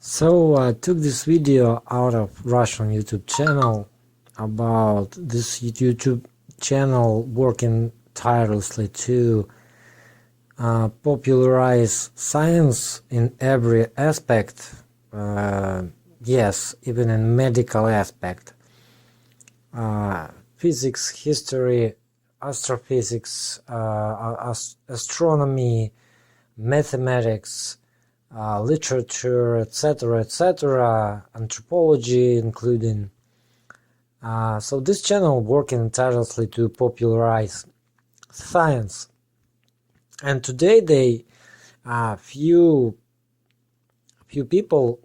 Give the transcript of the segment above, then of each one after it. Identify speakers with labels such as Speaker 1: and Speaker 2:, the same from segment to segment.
Speaker 1: So I took this video out of Russian YouTube channel about this YouTube channel working tirelessly to popularize science in every aspect, yes, even in medical aspect, physics, history, astrophysics, astronomy, mathematics, literature, etc., anthropology including. So this channel working tirelessly to popularize science, and today they few people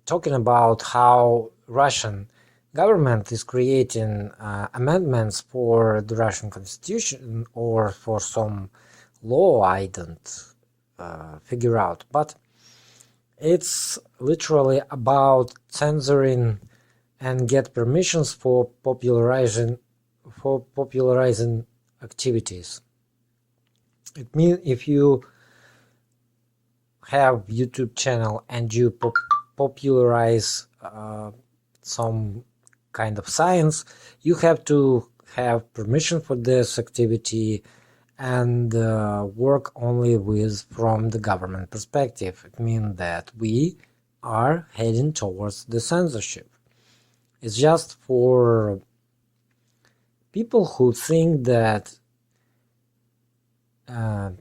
Speaker 1: talking about how Russian government is creating amendments for the Russian constitution or for some law I don't figure out, but it's literally about censoring and get permissions for popularizing activities. It means if you have YouTube channel and you popularize some kind of science, you have to have permission for this activity and work only from the government perspective. It means that we are heading towards the censorship. It's just for people who think that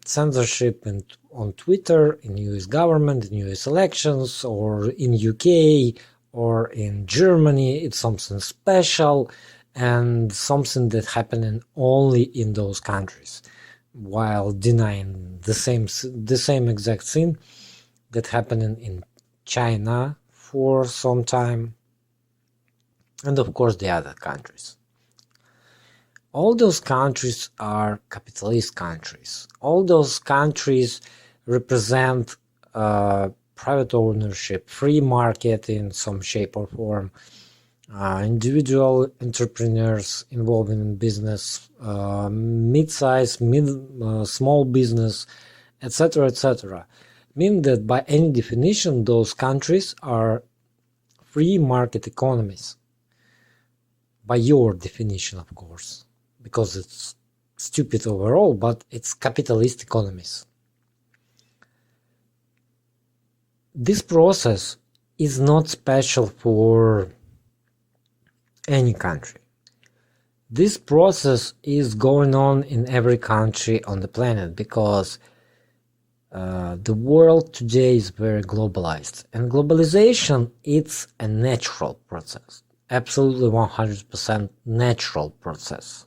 Speaker 1: censorship on Twitter, in US government, in US elections, or in UK, or in Germany, it's something special and something that happening only in those countries, while denying the same exact thing that happening in China for some time, and of course the other countries. All those countries are capitalist countries. All those countries represent private ownership, free market in some shape or form, individual entrepreneurs involved in business, mid-size, small business, etc. Mean that by any definition those countries are free market economies. By your definition, of course, because it's stupid overall, but it's capitalist economies. This process is not special for any country. This process is going on in every country on the planet because the world today is very globalized, and globalization it's a natural process, absolutely 100% natural process.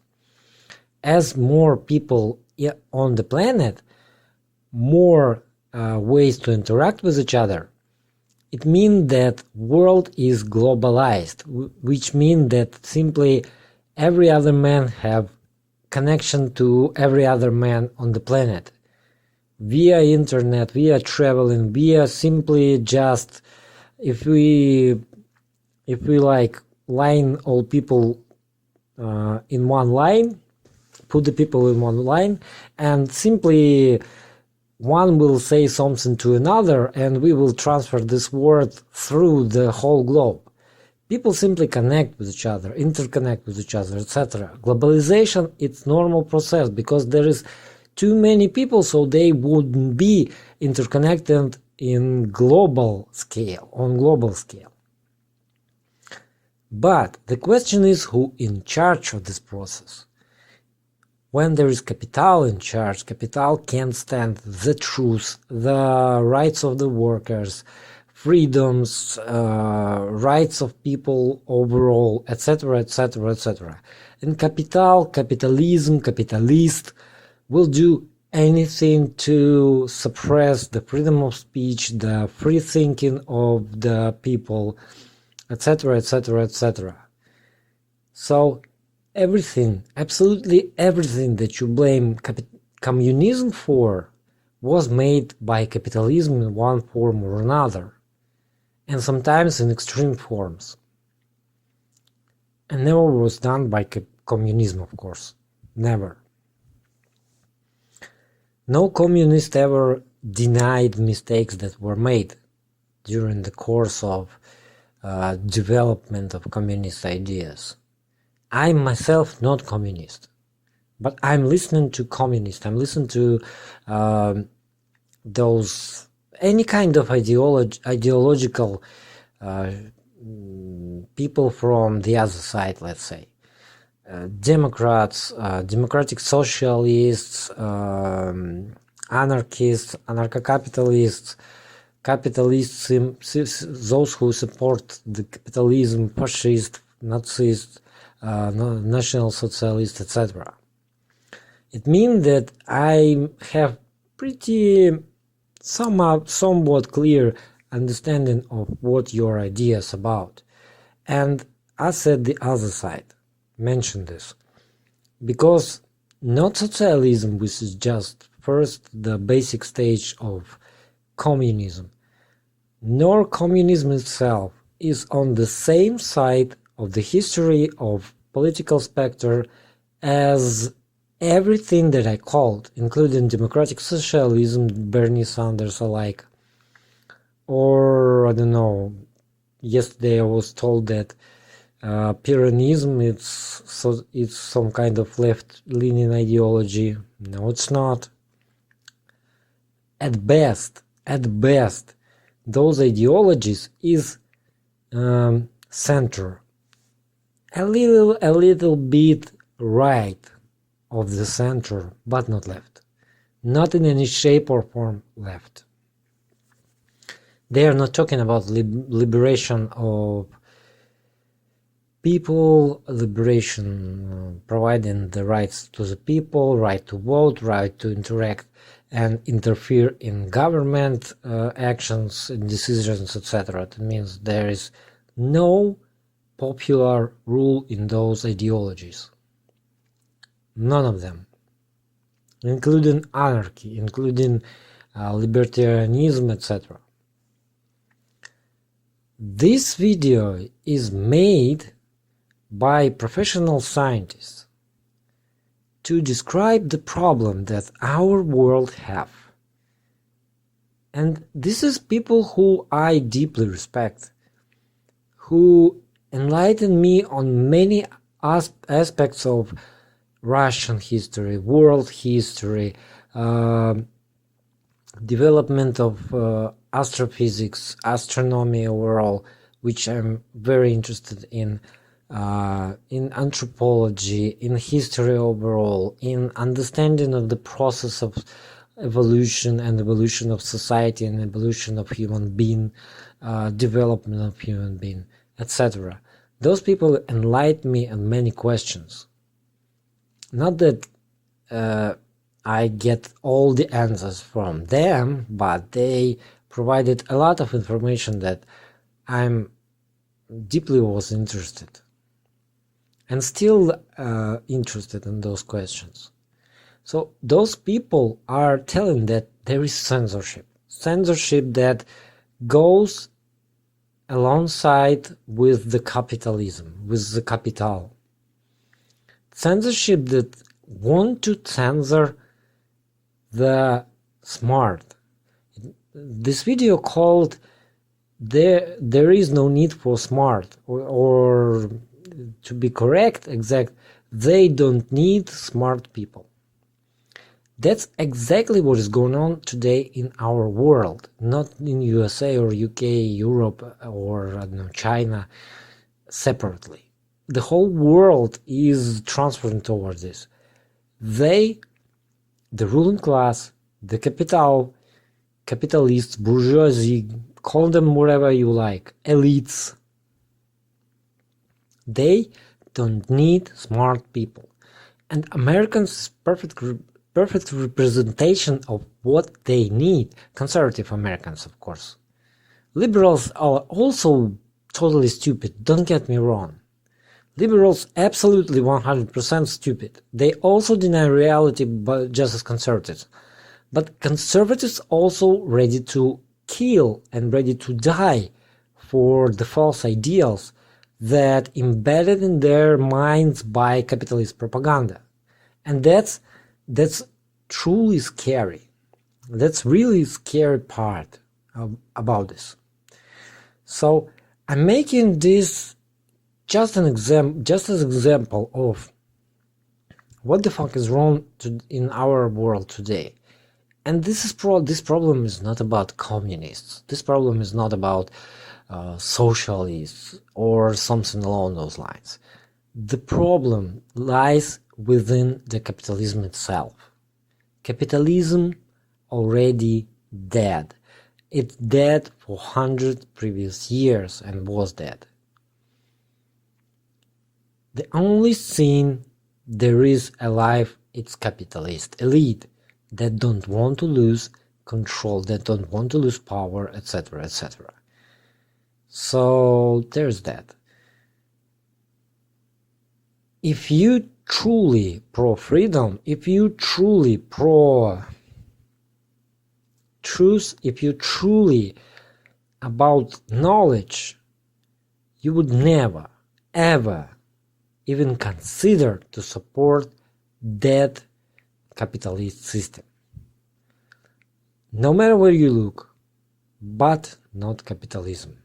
Speaker 1: As more people on the planet, more ways to interact with each other, it means that world is globalized, which means that simply every other man have connection to every other man on the planet via internet, via traveling, via simply just if we like line all people in one line, put the people in one line, and simply one will say something to another and we will transfer this word through the whole globe. People simply connect with each other, interconnect with each other, etc. Globalization, it's normal process because there is too many people, so they wouldn't be interconnected in global scale, on global scale. But the question is who in charge of this process? When there is capital in charge, capital can't stand the truth, the rights of the workers, freedoms, rights of people overall, etc. And capitalism, capitalist will do anything to suppress the freedom of speech, the free thinking of the people, etc. So everything, absolutely everything that you blame communism for was made by capitalism in one form or another, and sometimes in extreme forms. And never was done by communism, of course. Never. No communist ever denied mistakes that were made. during the course of development of communist ideas. I'm myself not communist, but I'm listening to communists. I'm listening to those any kind of ideological people from the other side, let's say. Democrats, democratic socialists, anarchists, anarcho-capitalists, capitalists, those who support the capitalism, fascists, Nazis, national socialists, etc. It means that I have pretty somewhat clear understanding of what your idea is about. And I said the other side, mention this, because not socialism, which is just first the basic stage of communism, nor communism itself is on the same side of the history of political spectrum as everything that I called, including democratic socialism, Bernie Sanders alike, or I don't know, yesterday I was told that Peronism it's some kind of left-leaning ideology. No, it's not. At best, those ideologies is center, a little bit right of the center, but not left. Not in any shape or form left. They are not talking about liberation of people, liberation providing the rights to the people, right to vote, right to interact and interfere in government actions and decisions, etc. That means there is no popular rule in those ideologies. None of them, including anarchy, including libertarianism, etc. This video is made by professional scientists to describe the problem that our world have. And this is people who I deeply respect, who enlighten me on many aspects of Russian history, world history, development of astrophysics, astronomy overall, which I'm very interested in anthropology, in history overall, in understanding of the process of evolution and evolution of society and evolution of human being, development of human being, etc. Those people enlighten me on many questions. Not that I get all the answers from them, but they provided a lot of information that I'm deeply was interested and still interested in those questions. So those people are telling that there is censorship that goes alongside with the capitalism, with the capital. Censorship that want to censor the smart. This video called there is no need for smart, or to be correct, exact, they don't need smart people. That's exactly what is going on today in our world, not in USA or UK, Europe, or I don't know, China separately. The whole world is transferring towards this. They, the ruling class, the capital, capitalists, bourgeoisie, call them whatever you like, elites, they don't need smart people. And Americans perfect representation of what they need. Conservative Americans, of course. Liberals are also totally stupid, don't get me wrong. Liberals absolutely 100% stupid. They also deny reality, but just as conservatives. But conservatives also ready to kill and ready to die for the false ideals that embedded in their minds by capitalist propaganda. And that's truly scary. That's really scary part about this. So I'm making this just as example of what the fuck is wrong in our world today. And this problem is not about communists. This problem is not about socialists or something along those lines. The problem lies within the capitalism itself. Capitalism already dead. It's dead for 100 previous years and was dead. The only thing there is alive is capitalist elite that don't want to lose control, that don't want to lose power, etc., etc. So there's that. If you truly pro-freedom, if you truly pro-truth, if you truly about knowledge, you would never, ever even consider to support that capitalist system. No matter where you look, but not capitalism.